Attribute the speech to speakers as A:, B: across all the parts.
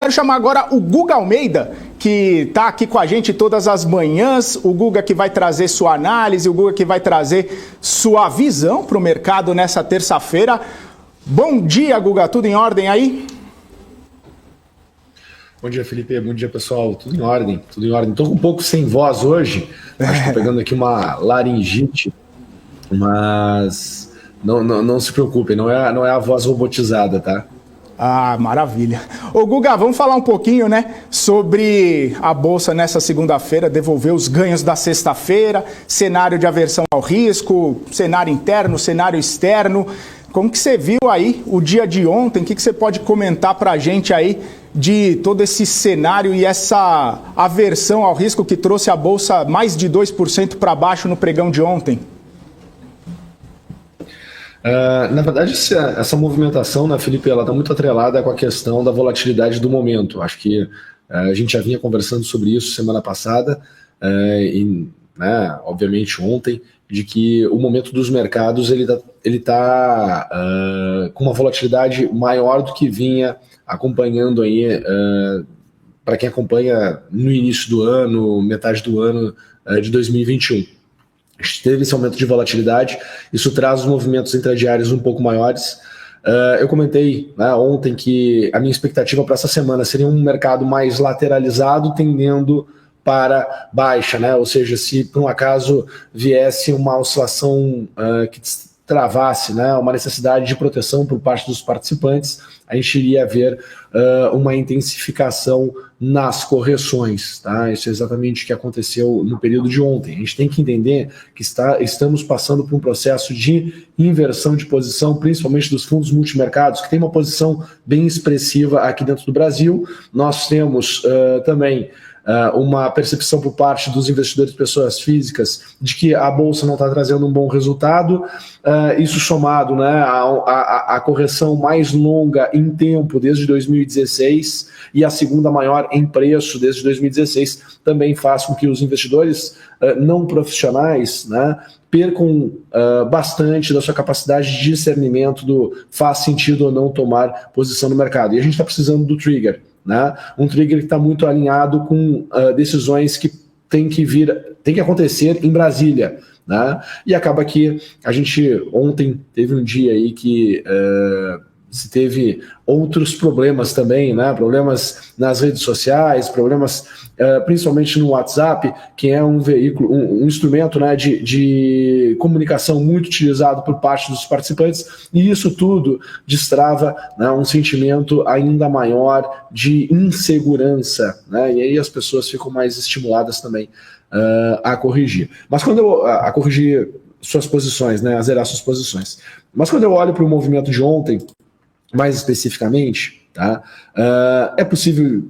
A: Quero chamar agora o Guga Almeida, que está aqui com a gente todas as manhãs. O Guga que vai trazer sua análise, o Guga que vai trazer sua visão para o mercado nessa terça-feira. Bom dia, Guga. Tudo em ordem aí?
B: Bom dia, Felipe. Bom dia, pessoal. Tudo em ordem, tudo em ordem. Estou um pouco sem voz hoje. Acho que estou pegando aqui uma laringite, mas não se preocupem, não é a voz robotizada, tá?
A: Ah, maravilha. Ô Guga, vamos falar um pouquinho, né, sobre a Bolsa nessa segunda-feira, devolver os ganhos da sexta-feira, cenário de aversão ao risco, cenário interno, cenário externo. Como que você viu aí o dia de ontem? O que você pode comentar para a gente aí de todo esse cenário e essa aversão ao risco que trouxe a Bolsa mais de 2% para baixo no pregão de ontem?
B: Na verdade, essa movimentação, né, Felipe, ela está muito atrelada com a questão da volatilidade do momento. Acho que a gente já vinha conversando sobre isso semana passada, obviamente ontem, de que o momento dos mercados ele tá com uma volatilidade maior do que vinha acompanhando aí, para quem acompanha no início do ano, metade do ano de 2021. A gente teve esse aumento de volatilidade, isso traz os movimentos intradiários um pouco maiores. Eu comentei, né, ontem que a minha expectativa para essa semana seria um mercado mais lateralizado, tendendo para baixa, né? Ou seja, se por um acaso viesse uma oscilação que travasse, né, uma necessidade de proteção por parte dos participantes, a gente iria ver uma intensificação nas correções, tá? Isso é exatamente o que aconteceu no período de ontem. A gente tem que entender que estamos passando por um processo de inversão de posição, principalmente dos fundos multimercados, que tem uma posição bem expressiva aqui dentro do Brasil. Nós temos também uma percepção por parte dos investidores, pessoas físicas, de que a Bolsa não está trazendo um bom resultado. Isso somado, né, a correção mais longa em tempo desde 2016 e a segunda maior em preço desde 2016, também faz com que os investidores não profissionais, né, percam bastante da sua capacidade de discernimento do faz sentido ou não tomar posição no mercado. E a gente está precisando do trigger, né? Um trigger que está muito alinhado com decisões que tem que acontecer em Brasília, né? E acaba que a gente ontem teve um dia aí que se teve outros problemas também, né? Problemas nas redes sociais, problemas principalmente no WhatsApp, que é um veículo, um instrumento, né, de comunicação muito utilizado por parte dos participantes, e isso tudo destrava, né, um sentimento ainda maior de insegurança, né? E aí as pessoas ficam mais estimuladas também a corrigir. Mas quando a corrigir suas posições, né, a zerar suas posições. Mas quando eu olho para o movimento de ontem, mais especificamente, tá? É possível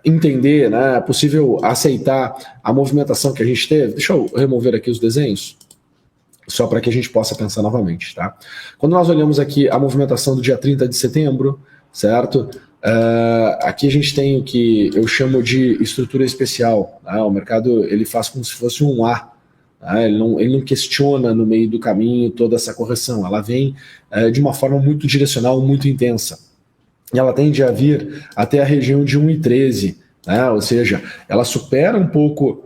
B: entender, né? É possível aceitar a movimentação que a gente teve. Deixa eu remover aqui os desenhos, só para que a gente possa pensar novamente, tá? Quando nós olhamos aqui a movimentação do dia 30 de setembro, certo? Aqui a gente tem o que eu chamo de estrutura especial, tá? O mercado ele faz como se fosse um A. Ele não questiona no meio do caminho toda essa correção, ela vem de uma forma muito direcional, muito intensa. E ela tende a vir até a região de 1,13, né? Ou seja, ela supera um pouco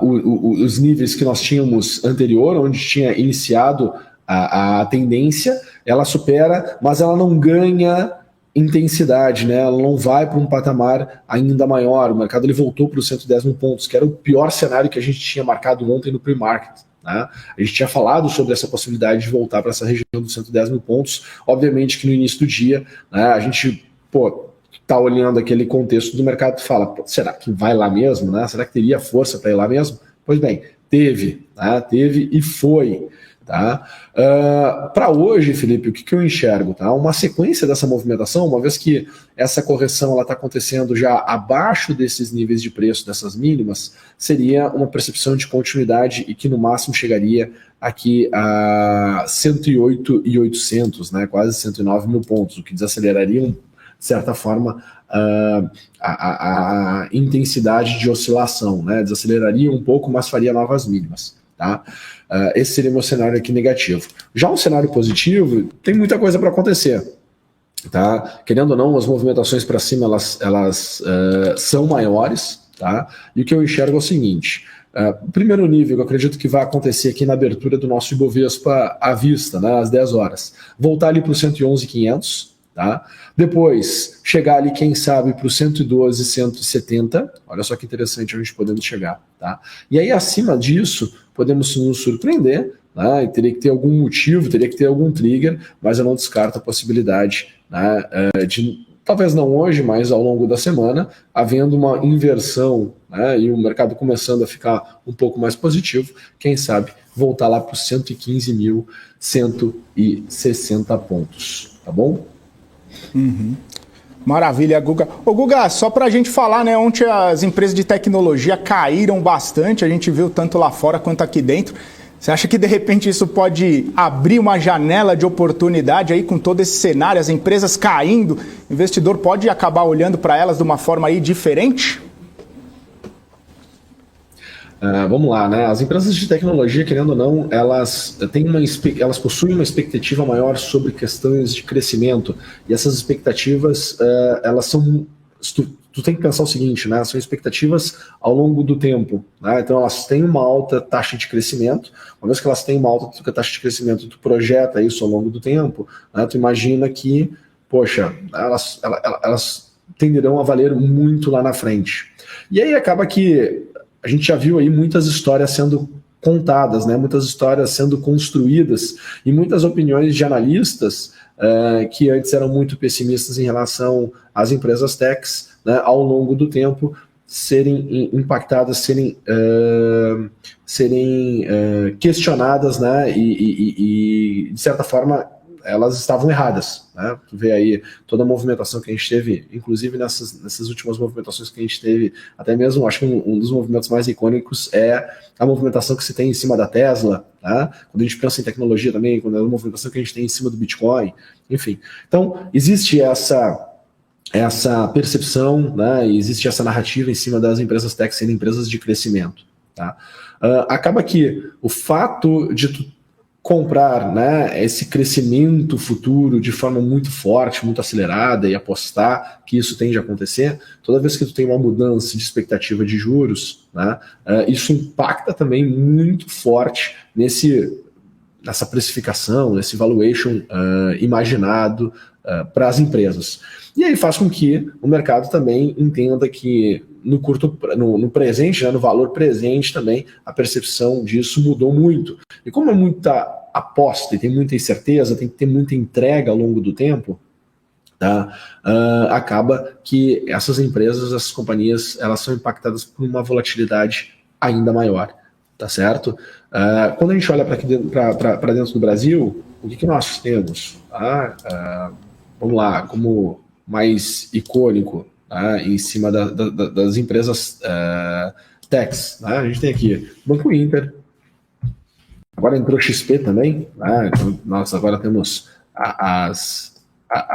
B: os níveis que nós tínhamos anterior, onde tinha iniciado a tendência, ela supera, mas ela não ganha intensidade, né? Ela não vai para um patamar ainda maior. O mercado ele voltou para os 110 mil pontos, que era o pior cenário que a gente tinha marcado ontem no pre-market, né? A gente tinha falado sobre essa possibilidade de voltar para essa região dos 110 mil pontos. Obviamente que no início do dia, né, a gente tá olhando aquele contexto do mercado e fala, será que vai lá mesmo, né? Será que teria força para ir lá mesmo? Pois bem, teve, né? Teve e foi. Tá? Para hoje, Felipe, o que eu enxergo? Tá? Uma sequência dessa movimentação, uma vez que essa correção está acontecendo já abaixo desses níveis de preço, dessas mínimas, seria uma percepção de continuidade e que no máximo chegaria aqui a 108.800, né? Quase 109 mil pontos, o que desaceleraria, de certa forma, a intensidade de oscilação, né? Desaceleraria um pouco, mas faria novas mínimas. Tá? Esse seria o meu cenário aqui negativo. Já um cenário positivo, tem muita coisa para acontecer. tá? Querendo ou não, as movimentações para cima elas são maiores, tá? E o que eu enxergo é o seguinte: o primeiro nível que eu acredito que vai acontecer aqui na abertura do nosso Ibovespa à vista, né, às 10 horas, voltar ali para os 111.500, tá? Depois chegar ali, quem sabe, para os 112, 170. Olha só que interessante a gente podendo chegar, tá? E aí acima disso podemos nos surpreender, né? E teria que ter algum motivo, teria que ter algum trigger, mas eu não descarto a possibilidade, né, de, talvez não hoje, mas ao longo da semana, havendo uma inversão, né, e o mercado começando a ficar um pouco mais positivo, quem sabe voltar lá para os 115.160 pontos, tá bom?
A: Uhum. Maravilha, Guga. Ô, Guga, só para a gente falar, né? Ontem as empresas de tecnologia caíram bastante, a gente viu tanto lá fora quanto aqui dentro. Você acha que de repente isso pode abrir uma janela de oportunidade aí com todo esse cenário, as empresas caindo, o investidor pode acabar olhando para elas de uma forma aí diferente?
B: Vamos lá, né? As empresas de tecnologia, querendo ou não, elas possuem uma expectativa maior sobre questões de crescimento. E essas expectativas, elas são... Tu tem que pensar o seguinte, né? São expectativas ao longo do tempo, né? Então elas têm uma alta taxa de crescimento. Uma vez que elas têm uma alta taxa de crescimento, tu projeta isso ao longo do tempo, né? Tu imagina que, poxa, elas tenderão a valer muito lá na frente. E aí acaba que a gente já viu aí muitas histórias sendo contadas, né? Muitas histórias sendo construídas e muitas opiniões de analistas que antes eram muito pessimistas em relação às empresas techs, né, ao longo do tempo serem impactadas, serem questionadas, né, e de certa forma elas estavam erradas, né? Tu vê aí toda a movimentação que a gente teve, inclusive nessas últimas movimentações que a gente teve, até mesmo, acho que um dos movimentos mais icônicos é a movimentação que se tem em cima da Tesla, né? Quando a gente pensa em tecnologia também, quando é a movimentação que a gente tem em cima do Bitcoin, enfim. Então, existe essa percepção, né? Existe essa narrativa em cima das empresas tech sendo empresas de crescimento, tá? Acaba que o fato de tu comprar, né, esse crescimento futuro de forma muito forte, muito acelerada e apostar que isso tende a acontecer, toda vez que tu tem uma mudança de expectativa de juros, né, isso impacta também muito forte nessa precificação, nesse valuation imaginado para as empresas. E aí faz com que o mercado também entenda que no presente, né, no valor presente também, a percepção disso mudou muito. E como é muita aposta e tem muita incerteza, tem que ter muita entrega ao longo do tempo, tá? Acaba que essas empresas, essas companhias, elas são impactadas por uma volatilidade ainda maior, tá certo? Quando a gente olha para dentro do Brasil, o que nós temos? Vamos lá, como mais icônico, em cima das empresas techs, né? A gente tem aqui Banco Inter, agora entrou XP também, né? Então, nós agora temos a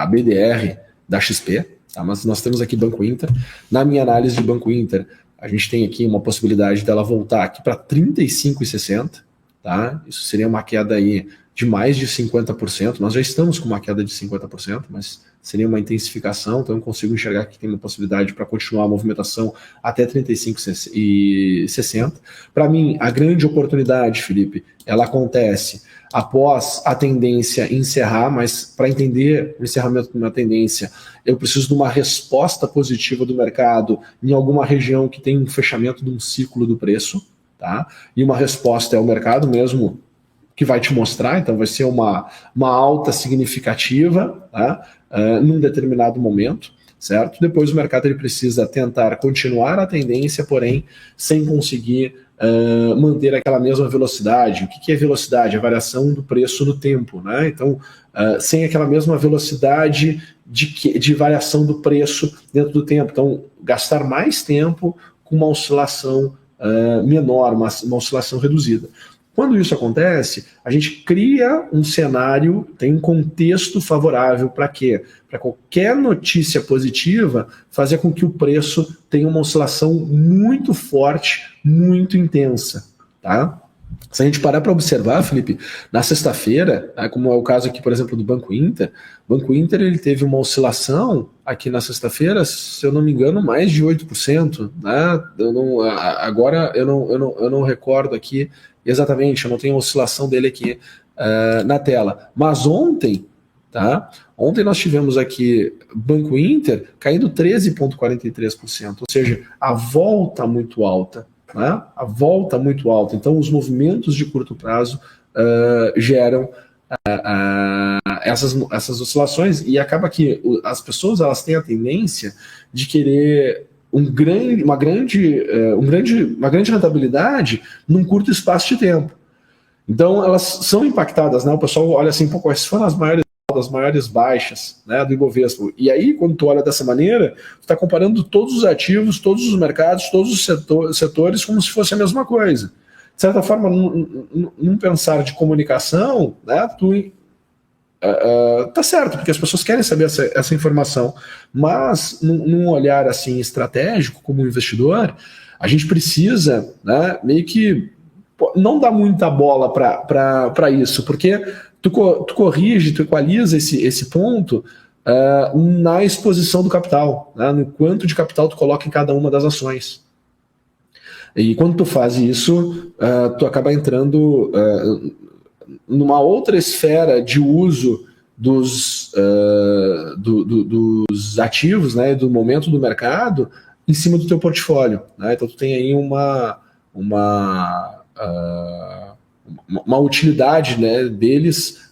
B: BDR da XP, tá? Mas nós temos aqui Banco Inter. Na minha análise de Banco Inter, a gente tem aqui uma possibilidade dela voltar aqui para 35,60, tá? Isso seria uma queda aí de mais de 50%, nós já estamos com uma queda de 50%, mas seria uma intensificação, então eu consigo enxergar que tem uma possibilidade para continuar a movimentação até 35,60. Para mim, a grande oportunidade, Felipe, ela acontece após a tendência encerrar, mas para entender o encerramento de uma tendência, eu preciso de uma resposta positiva do mercado em alguma região que tem um fechamento de um ciclo do preço, tá? E uma resposta é o mercado mesmo que vai te mostrar, então vai ser uma alta significativa, tá? Num determinado momento, certo? Depois o mercado ele precisa tentar continuar a tendência, porém sem conseguir manter aquela mesma velocidade. O que é velocidade? A variação do preço no tempo, né? Então, sem aquela mesma velocidade de variação do preço dentro do tempo. Então, gastar mais tempo com uma oscilação menor, uma oscilação reduzida. Quando isso acontece, a gente cria um cenário, tem um contexto favorável para quê? Para qualquer notícia positiva fazer com que o preço tenha uma oscilação muito forte, muito intensa, tá? Se a gente parar para observar, Felipe, na sexta-feira, como é o caso aqui, por exemplo, do Banco Inter, o Banco Inter ele teve uma oscilação aqui na sexta-feira, se eu não me engano, mais de 8%. Né? Agora eu não recordo aqui exatamente, eu não tenho a oscilação dele aqui na tela. Mas ontem, tá? Ontem nós tivemos aqui Banco Inter caindo 13,43%, ou seja, a volta muito alta. Né? A volta muito alta. Então, os movimentos de curto prazo geram essas oscilações e acaba que as pessoas elas têm a tendência de querer uma grande rentabilidade num curto espaço de tempo. Então, elas são impactadas, né? O pessoal olha assim, pô, quais foram as maiores baixas, né, do Ibovespa. E aí, quando tu olha dessa maneira, tu está comparando todos os ativos, todos os mercados, todos os setores como se fosse a mesma coisa. De certa forma, num pensar de comunicação, né, tá certo, porque as pessoas querem saber essa informação, mas num olhar assim estratégico, como investidor, a gente precisa, né, meio que não dar muita bola para isso, porque tu corrige, tu equaliza esse ponto na exposição do capital, né? No quanto de capital tu coloca em cada uma das ações. E quando tu faz isso, tu acaba entrando numa outra esfera de uso dos ativos, né, do momento do mercado, em cima do teu portfólio. Né? Então tu tem aí uma utilidade, né, deles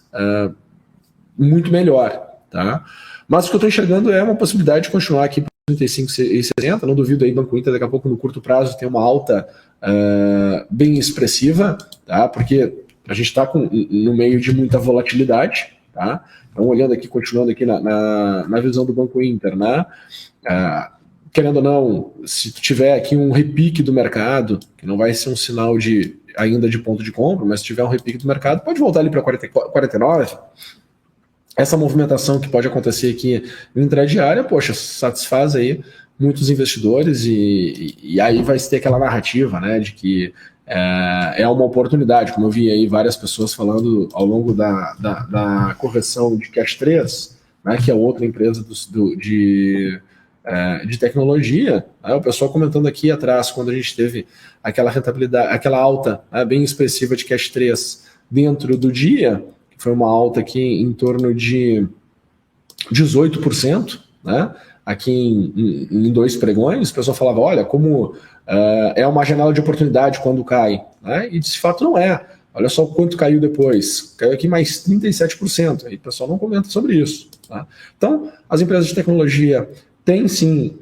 B: muito melhor, tá? Mas o que eu estou enxergando é uma possibilidade de continuar aqui para 35 e 60, não duvido aí Banco Inter daqui a pouco no curto prazo tem uma alta bem expressiva, tá? Porque a gente está no meio de muita volatilidade, tá? Então olhando aqui, continuando aqui na visão do Banco Inter, né? Querendo ou não, se tu tiver aqui um repique do mercado, que não vai ser um sinal ainda de ponto de compra, mas se tiver um repique do mercado, pode voltar ali para 49. Essa movimentação que pode acontecer aqui no intradiária, poxa, satisfaz aí muitos investidores e aí vai ter aquela narrativa, né, de que é uma oportunidade, como eu vi aí várias pessoas falando ao longo da correção de Cash 3, né, que é outra empresa de tecnologia, né, o pessoal comentando aqui atrás, quando a gente teve aquela rentabilidade, aquela alta bem expressiva de Cash 3 dentro do dia, que foi uma alta aqui em torno de 18%, né, aqui em 2 pregões, o pessoal falava, olha, como é uma janela de oportunidade quando cai, né, e de fato não é. Olha só quanto caiu depois, caiu aqui mais 37%, aí o pessoal não comenta sobre isso. Tá? Então, as empresas de tecnologia tem sim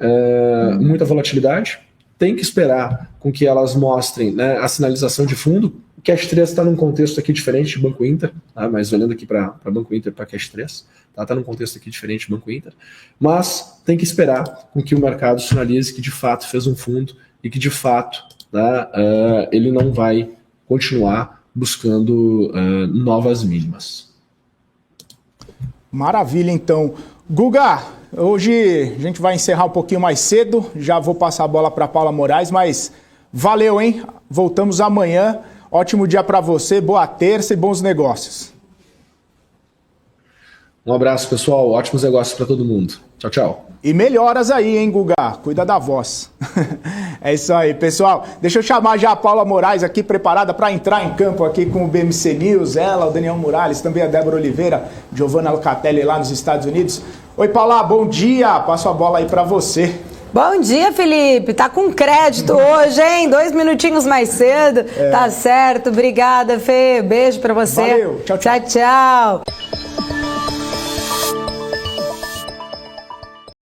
B: muita volatilidade, tem que esperar com que elas mostrem, né, a sinalização de fundo. O Cash 3 está num contexto aqui diferente de Banco Inter, tá? Mas olhando aqui para Banco Inter, para Cash 3, tá num contexto aqui diferente de Banco Inter, mas tem que esperar com que o mercado sinalize que de fato fez um fundo e que de fato, tá, ele não vai continuar buscando novas mínimas.
A: Maravilha, então. Guga, hoje a gente vai encerrar um pouquinho mais cedo, já vou passar a bola para Paula Moraes, mas valeu, hein? Voltamos amanhã. Ótimo dia para você, boa terça e bons negócios.
B: Um abraço, pessoal. Ótimos negócios para todo mundo. Tchau, tchau.
A: E melhoras aí, hein, Guga? Cuida da voz. É isso aí, pessoal. Deixa eu chamar já a Paula Moraes aqui, preparada para entrar em campo aqui com o BMC News. Ela, o Daniel Morales, também a Débora Oliveira, Giovanna Locatelli lá nos Estados Unidos. Oi, Paula, bom dia. Passo a bola aí para você.
C: Bom dia, Felipe. Tá com crédito hoje, hein? 2 minutinhos mais cedo. Tá certo. Obrigada, Fê. Beijo pra você.
A: Valeu. Tchau, tchau.
C: Tchau, tchau.